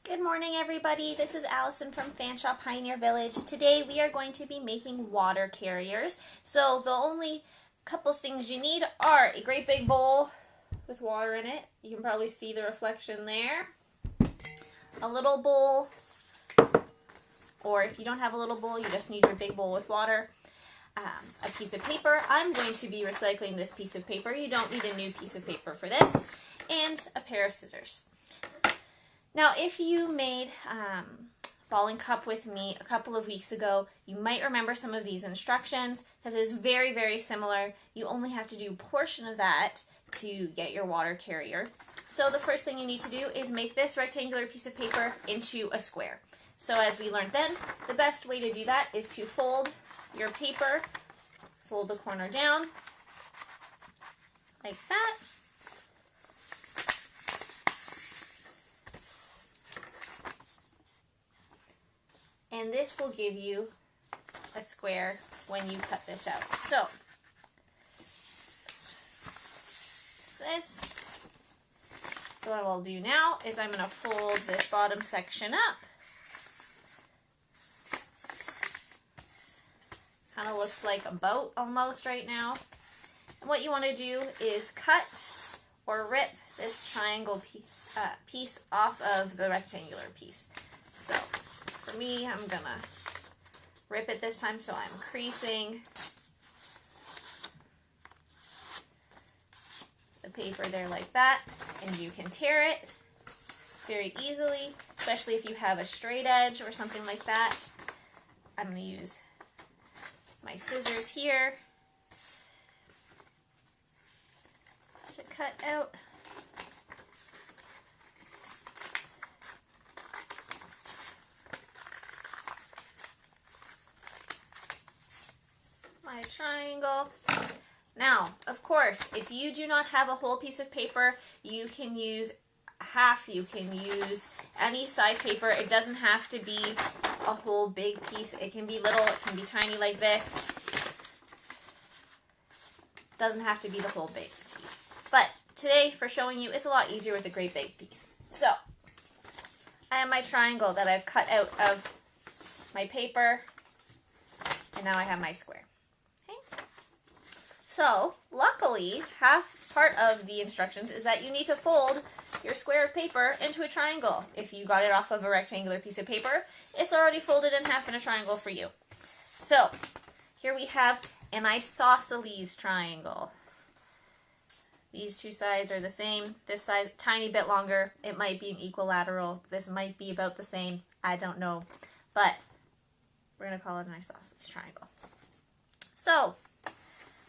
Good morning, everybody. This is Allison from Fanshawe Pioneer Village. Today we are going to be making water carriers. So the only couple things you need are a great big bowl with water in it. You can probably see the reflection there. A little bowl, or if you don't have a little bowl, you just need your big bowl with water. A piece of paper. I'm going to be recycling this piece of paper. You don't need a new piece of paper for this. And a pair of scissors. Now, if you made Ball and Cup with me a couple of weeks ago, you might remember some of these instructions because it's very, very similar. You only have to do a portion of that to get your water carrier. So the first thing you need to do is make this rectangular piece of paper into a square. So as we learned then, the best way to do that is to fold your paper, fold the corner down like that. And this will give you a square when you cut this out. So, this. So what I'll do now is I'm going to fold this bottom section up. Kind of looks like a boat almost right now. And what you want to do is cut or rip this triangle piece off of the rectangular piece. So, for me, I'm gonna rip it this time, so I'm creasing the paper there like that, and you can tear it very easily, especially if you have a straight edge or something like that. I'm gonna use my scissors here to cut out. My triangle. Now, of course, if you do not have a whole piece of paper, you can use half, you can use any size paper. It doesn't have to be a whole big piece. It can be little, it can be tiny like this. It doesn't have to be the whole big piece. But today, for showing you, it's a lot easier with a great big piece. So, I have my triangle that I've cut out of my paper, and now I have my square. So, luckily, half part of the instructions is that you need to fold your square of paper into a triangle. If you got it off of a rectangular piece of paper, it's already folded in half in a triangle for you. So, here we have an isosceles triangle. These two sides are the same. This side, tiny bit longer. It might be an equilateral. This might be about the same. I don't know. But, we're going to call it an isosceles triangle. So,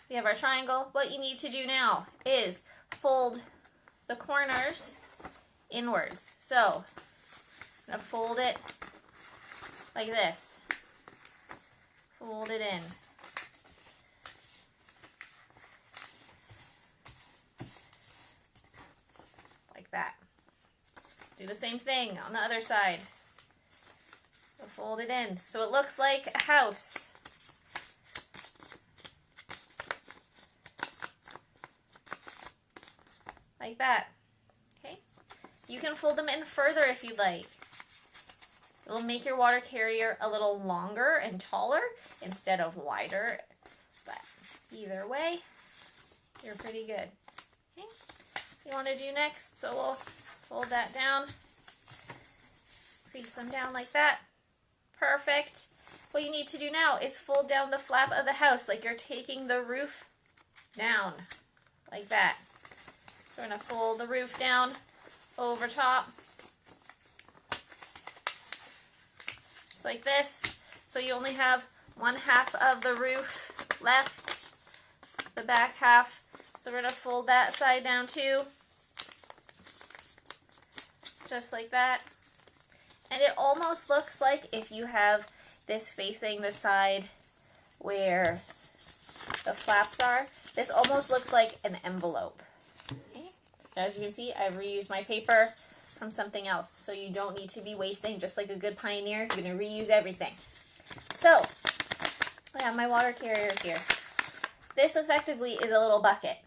we have our triangle. What you need to do now is fold the corners inwards. So, I'm going to fold it like this. Fold it in. Like that. Do the same thing on the other side. So fold it in. So it looks like a house. Like that. Okay? You can fold them in further if you'd like. It'll make your water carrier a little longer and taller instead of wider. But either way, you're pretty good. Okay? You want to do next, so we'll fold that down. Crease them down like that. Perfect. What you need to do now is fold down the flap of the house like you're taking the roof down. Like that. So we're going to fold the roof down over top, just like this. So you only have one half of the roof left, the back half. So we're going to fold that side down too, just like that. And it almost looks like if you have this facing the side where the flaps are, this almost looks like an envelope. As you can see, I've reused my paper from something else, so you don't need to be wasting. Just like a good pioneer, you're going to reuse everything. So, I have my water carrier here. This effectively is a little bucket.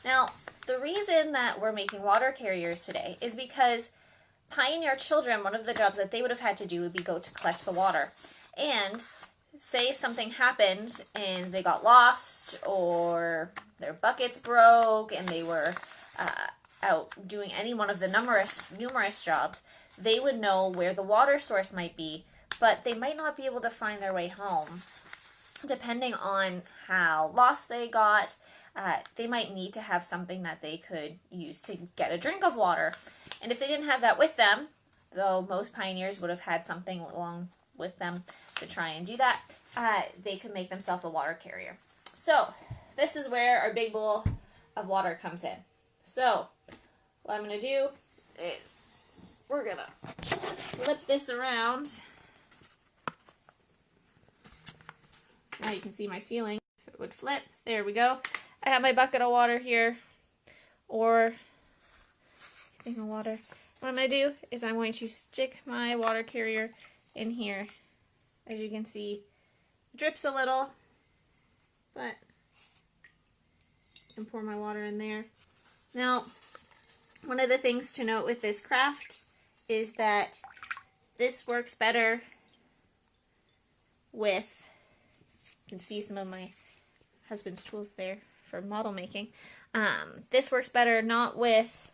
Now, the reason that we're making water carriers today is because Pioneer children, one of the jobs that they would have had to do would be go to collect the water. And say something happened and they got lost, or their buckets broke and they were out doing any one of the numerous jobs, they would know where the water source might be, but they might not be able to find their way home. Depending on how lost they got, they might need to have something that they could use to get a drink of water. And if they didn't have that with them, though most pioneers would have had something along with them to try and do that, they could make themselves a water carrier. So this is where our big bowl of water comes in. So what I'm going to do is we're going to flip this around. Now you can see my ceiling. If it would flip, there we go. I have my bucket of water here, or thing of water. What I'm going to do is I'm going to stick my water carrier in here. As you can see, it drips a little, but I can pour my water in there. Now, one of the things to note with this craft is that this works better with, you can see some of my husband's tools there for model making. This works better not with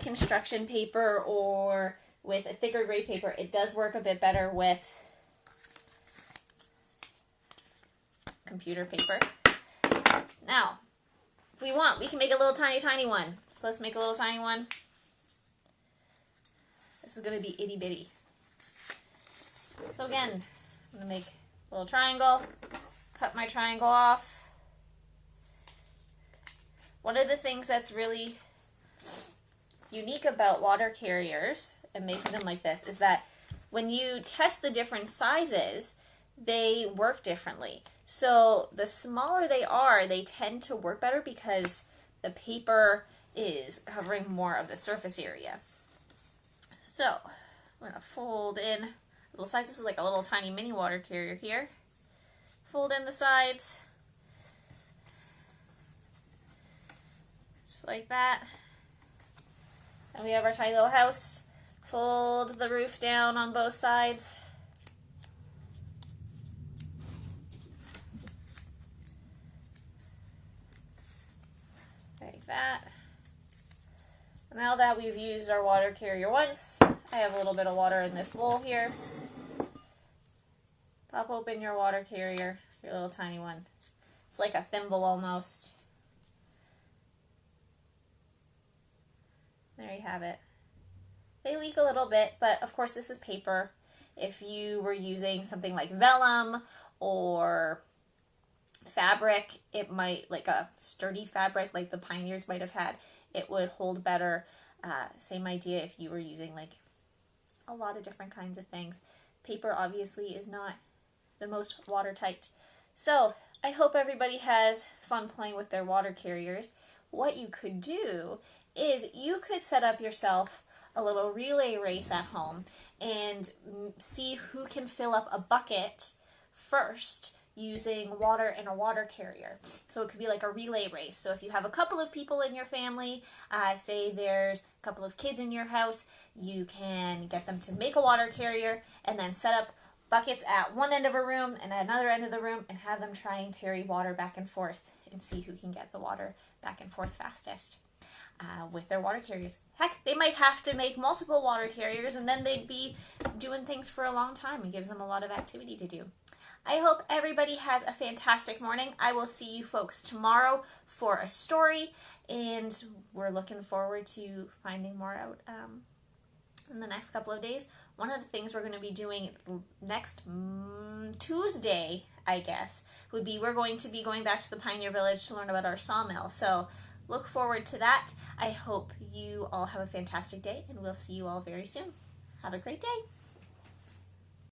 construction paper or with a thicker gray paper. It does work a bit better with computer paper. Now, if we want, we can make a little tiny one. So let's make a little tiny one. This is going to be itty bitty. So again, I'm going to make a little triangle, cut my triangle off. One of the things that's really unique about water carriers and making them like this is that when you test the different sizes, they work differently. So the smaller they are, they tend to work better because the paper is covering more of the surface area. So I'm going to fold in little sides. This is like a little tiny mini water carrier here. Fold in the sides, just like that. And we have our tiny little house. Fold the roof down on both sides. Like that. Now that we've used our water carrier once, I have a little bit of water in this bowl here. Pop open your water carrier, your little tiny one. It's like a thimble almost. There you have it. They leak a little bit, but of course this is paper. If you were using something like vellum or fabric, it might, like a sturdy fabric like the Pioneers might have had, it would hold better. Same idea if you were using like a lot of different kinds of things. Paper obviously is not the most watertight. So I hope everybody has fun playing with their water carriers. What you could do is you could set up yourself a little relay race at home and see who can fill up a bucket first using water in a water carrier. So it could be like a relay race. So if you have a couple of people in your family, say there's a couple of kids in your house, you can get them to make a water carrier and then set up buckets at one end of a room and at another end of the room and have them try and carry water back and forth and see who can get the water back and forth fastest with their water carriers. Heck, they might have to make multiple water carriers and then they'd be doing things for a long time. It gives them a lot of activity to do. I hope everybody has a fantastic morning. I will see you folks tomorrow for a story, and we're looking forward to finding more out in the next couple of days. One of the things we're going to be doing next Tuesday, I guess, would be we're going to be going back to the Pioneer Village to learn about our sawmill. So look forward to that. I hope you all have a fantastic day, and we'll see you all very soon. Have a great day.